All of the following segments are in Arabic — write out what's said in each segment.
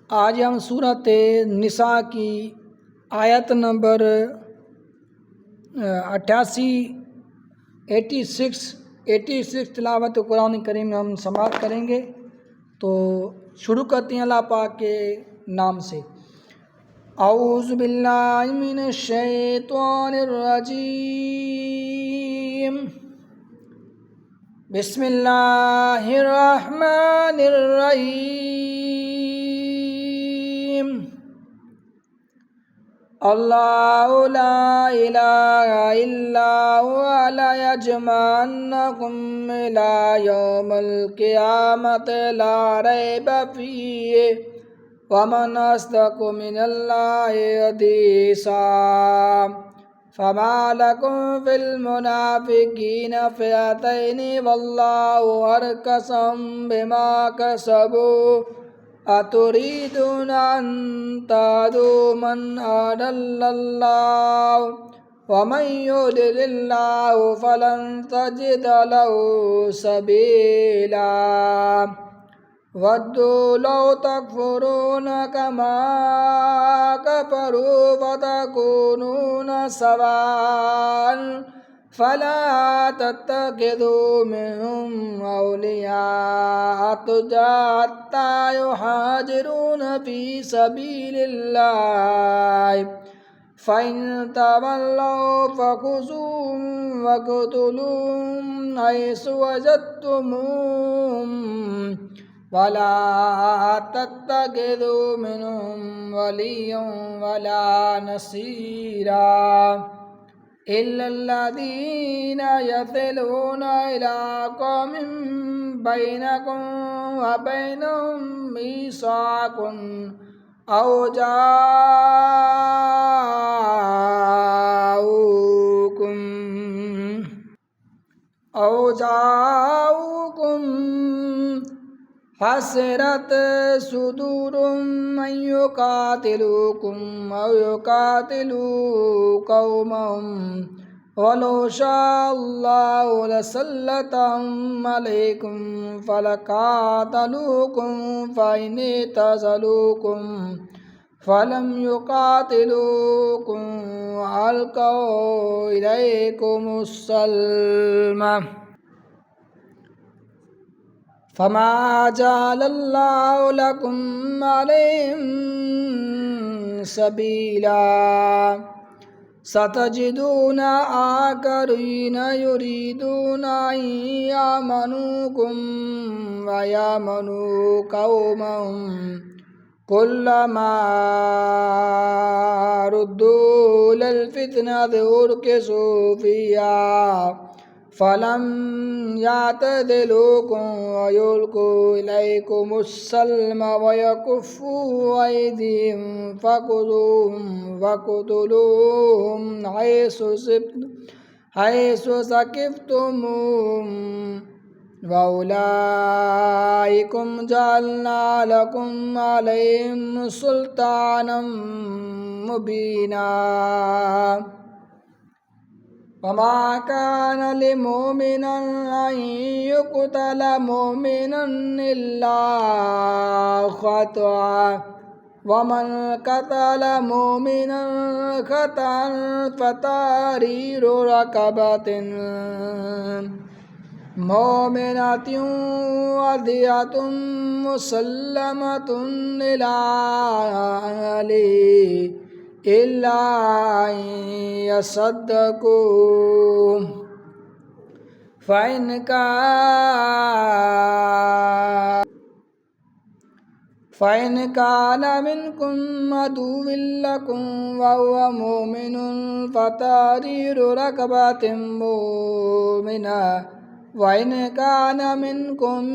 आज हम सूरत निसा की आयत नंबर 86 तिलावत कुरान करीम में हम समाप्त करेंगे। तो शुरू करते हैं अल्लाह पाक के नाम से। औज़ु बिल्लाहि मिनश शैतानिर रजीम। बिस्मिल्लाहिर रहमानिर रहीम। अल्लाहु ला इलाहा इल्ला हुवा ला यजमअन्नकुम इला यौमिल क़ियामति ला रैब फ़ीहि वमन अस्दक़ु मिनल्लाहि हदीसा। फमा लकुम फ़िल मुनाफ़िक़ीना फ़िअतैनि वल्लाहु अरकसहुम बिमा कसबू अतुरीदून अन तहदू मन अदल्लल्लाहु वमन युद्लिल्लाहु फलन तजिद लहु सबीला। वद्दू लौ तकफुरून कमा कफरू फतकूनून सवाअन फला तत्तखिदू मिनहुम औलियाअ हत्ता युहाजिरून फी सबीलिल्लाह फ़इन तवल्लौ फ़ख़ुज़ूहुम वक़्तुलूहुम हैसु वजदतुमूहुम वला तत्तखिदू मिनहुम वलिय्यन वला नसीरा इल्लल्लज़ीना यसिलूना इला क़ौमिन बैनकुम व बैनहुम मीसाक़ुन औ जाऊकुम हसरत सुदूरुम मन युक़ातिलूकुम औ युक़ातिलू क़ौमहुम वलौ शाअल्लाहु लसल्लतहुम अलैकुम फलक़ातलूकुम फ़इन तज़लूकुम फलम युक़ातिलूकुम अलक़ौ इलैकुमुस्सलम फमा जअलल्लाहु लकुम अलैहिम सबीला। सतजिदून आकरीन युरीदून अन यामनूकुम व यामनू क़ौमहुम कुल्लमा रुद्दू इलल फ़ितनति उरकिसू फ़ीहा फलम यातदिलूकुम व युल्क़ू इलैकुमुस्सलम व यकुफ़्फ़ू अयदीहिम फ़ख़ुज़ूहुम वक़्तुलूहुम हैसु सक़िफ़्तुमूहुम व उलाइकुम जअलना लकुम अलैहिम सुल्तानम मुबीना। वमा कान लिमुमिनिन अन युक़तल मुमिनन इल्ला ख़तअ वमन क़तल मुमिनन ख़तअन फ़तहरीरु रक़बतिन मुमिनतिन वदियतुन मुसल्लमतुन इला अहलिही इल्ला अन यसद्दक़ू फ़इन कान मिनकुम अदुव्वुन लकुम व हुवा मुमिनुन फ़तहरीरु रक़बतिन मुमिना व इन कान मिनकुम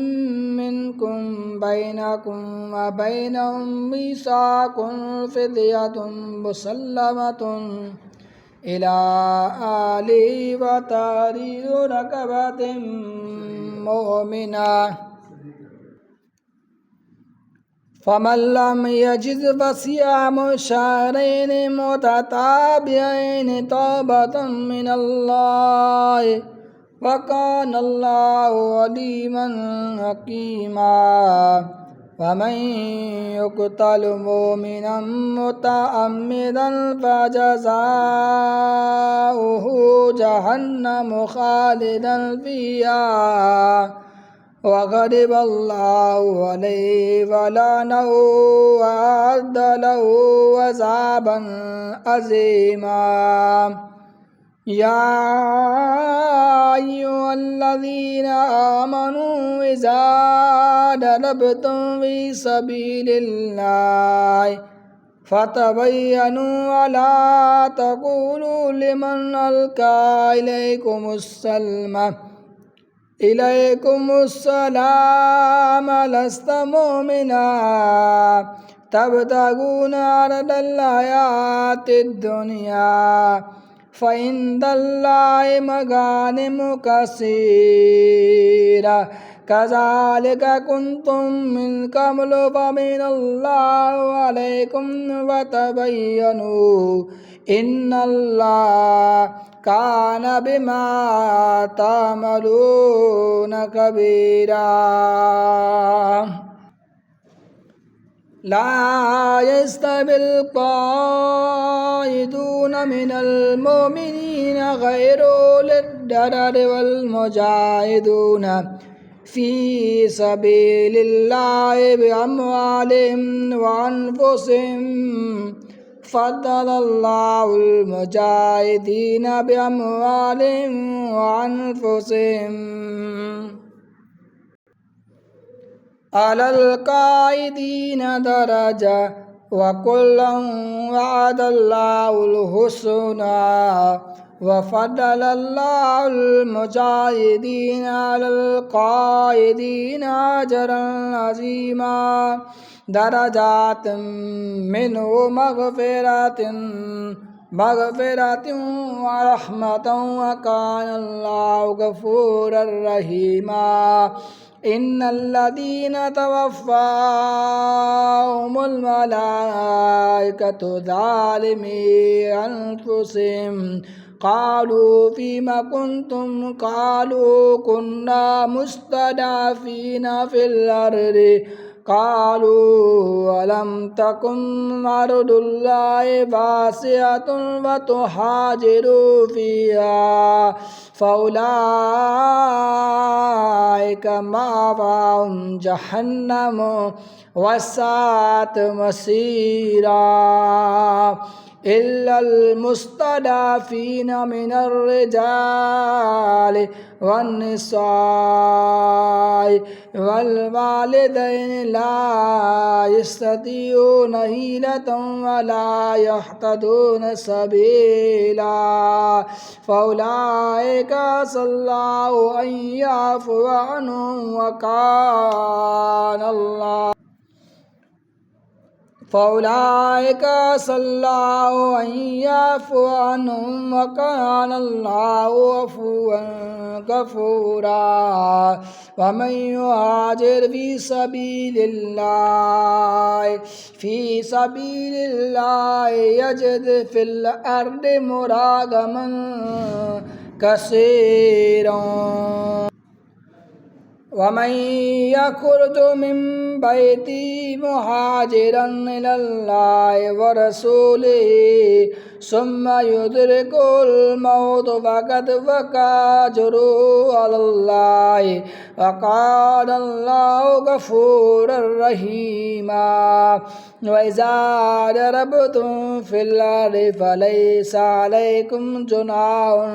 बैनकुम व बैनहुम मीसाक़ुन फ़िद्यतुन मुसल्लमतुन इला अहलिही व तहरीरु रक़बतिन मुमिना फमन लम यजिद फसियामु शहरैनि मुतताबिअैनि तौबतम मिनल्लाहि वकानल्लाहु अलीमन हकीमा। ومن يقتل مؤمنا متعمدا فجزاؤه جهنم خالدا فيها وغضب الله عليه ولعنه وأعد له عذابا عظيما يا أيها الذين آمنوا إذا ضربتم في سبيل الله فتبينوا ولا تقولوا لمن ألقى إليكم السلام لست مؤمنا تبتغون عرض الحياة الدنيا فعند الله مغانم كثيرة كذلك كنتم من قبل فمن الله عليكم وتبينوا إن الله كان بما تعملون خبيرا لا يستوي القاعدون من المؤمنين غير أولي الضرر والمجاهدون في سبيل الله بأموالهم وأنفسهم فضل الله المجاهدين بأموالهم وأنفسهم على القاعدين درجة وكلا وعد الله الحسنى وفضل الله المجاهدين على القاعدين أجرا عظيما درجات منه مغفرة ورحمة وكان الله غفورا رحيما إن الذين توفاهم الملائكة ظالمي أنفسهم قالوا فيما كنتم قالوا كنا مستضعفين في الأرض قالوا ألم تكن أرض الله واسعة فتهاجروا فيها فأولئك مأواهم جهنم وساءت مصيرا إلا المستضعفين من الرجال والنساء والوالدين لا يستطيعون حيلة ولا يهتدون سبيلا فأولئك عسى الله أن يعفو عنهم وكان الله فأولئك عسى الله أن يعفو عنهم وكان الله عفوا غفورا ومن يهاجر في سبيل الله يجد في الأرض مراغما كثيرا ومن يخرج من بيته مهاجرا إلى الله ورسوله ثم يدركه الموت فقد وقع أجره على الله وكان الله غفورا رحيما وإذا ضربتم في الأرض فليس عليكم جناح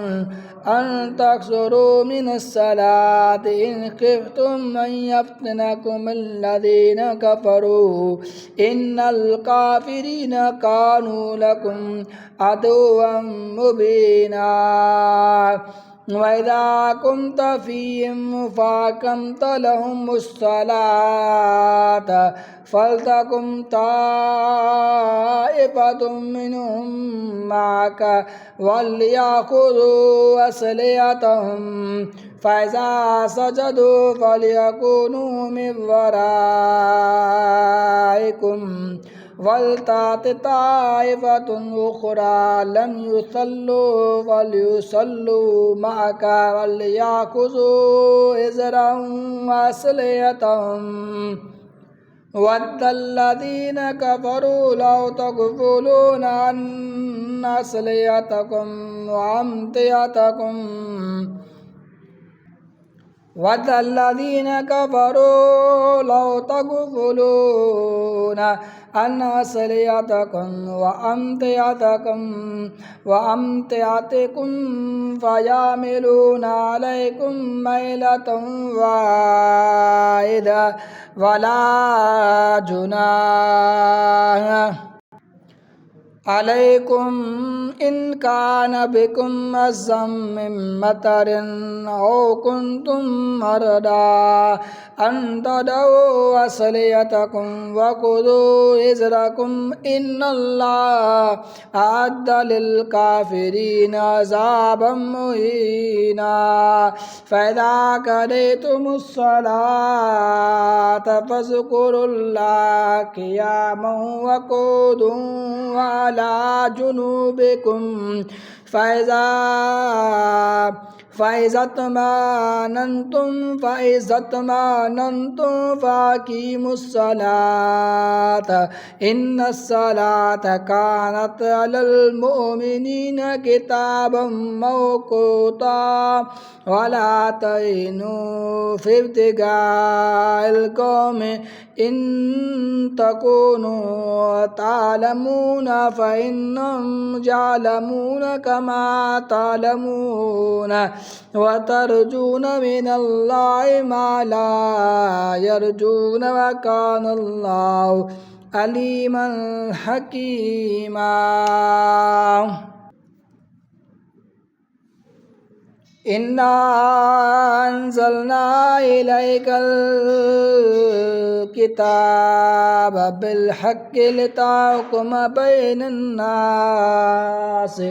أن تقصروا من الصلاة إن خفتم أن يفتنكم الذين كفروا إن الكافرين كانوا لكم عدوا مبينا وإذا كنت فيهم فأقمت لهم الصلاة فلتقم طائفة منهم معك وليأخذوا أسلحتهم فإذا سجدوا فليكونوا من ورائكم ولتأت طائفة أخرى لم يصلوا فليصلوا معك وليأخذوا حذرهم وأسلحتهم ود الذين كفروا لو تغفلون عن أسلحتكم وأمتعتكم ود الذين كفروا لو تغفلون عن أسلحتكم وأمتعتكم فيعملون عليكم ميلة واحدة ولا جناح عليكم إن كان بكم أذى من مطر أو كنتم مرضى أن تضعوا أسلحتكم وخذوا حذركم إن الله أعد للكافرين عذابا مهينا فإذا قضيتم الصلاة فاذكروا الله قياما وقعودا وعلى جنوبكم فإذا اطمأننتم فأقيموا الصلاة إن الصلاة كانت على المؤمنين كتابا موقوتا ولا تهنوا في ابتغاء القوم إن تكونوا تعلمون فإنهم يعلمون كما تعلمون وترجون من الله ما لا يرجون وكان الله عليما حكيما إنا أنزلنا إليك الكتاب بالحق لتحكم بين الناس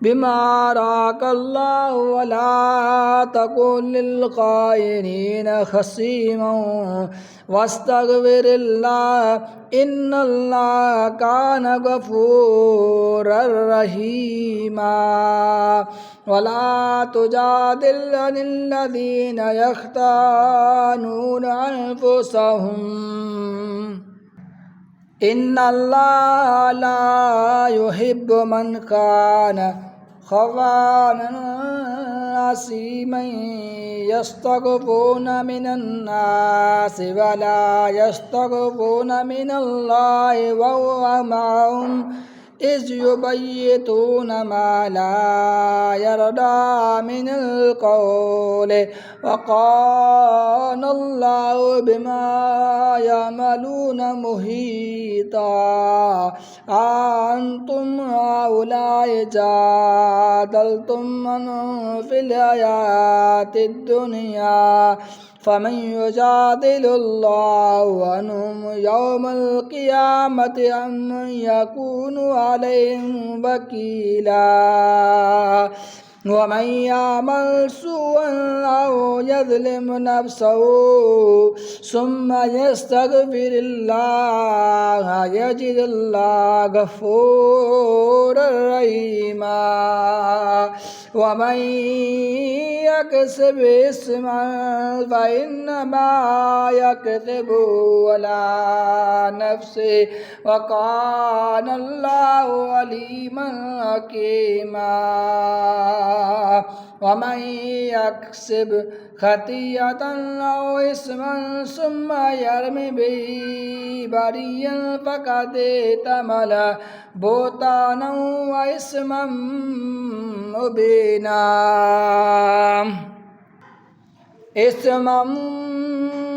بما أراك الله ولا تكن للخائنين خصيما واستغفر الله إن الله كان غفورا رحيما ولا تجادل عن الذين يختانون أنفسهم إن الله لا يحب من كان خوانا أثيما يستخفون من الناس ولا يستخفون من الله وهو معهم إذ يبيتون ما لا يرضى من القول وكان الله بما يعملون محيطا أنتم هؤلاء جادلتم عنهم في الحياة الدنيا فمن يجادل الله عنهم يوم القيامة أم يكون عليهم وكيلا ومن يعمل سوءا أو يظلم نفسه ثم يستغفر الله يجد الله غفورا رحيما ومن يكسب إثما فإنما يكسبه على نفسه وكان الله عليما حكيما ومن يكسب خطيئة أو إثما ثم يرمي به بريئا فقد احتمل بهتانا وإثما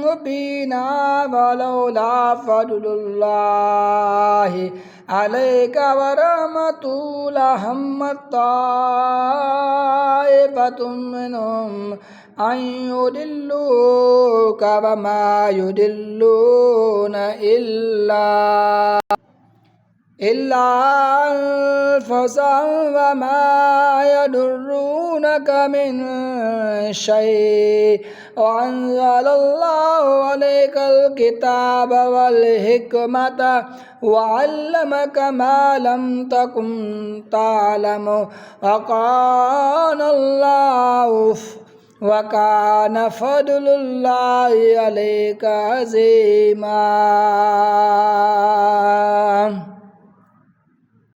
مبينا ولولا فضل الله عليك ورحمته لهم طائفة منهم أن يضلوك وما يضلون إلا أنفسهم وما يضرونك من شيء وأنزل الله عليك الكتاب والحكمة وعلمك ما لم تكن تعلم वकान फदलुल्लाहि अलैका अज़ीमा।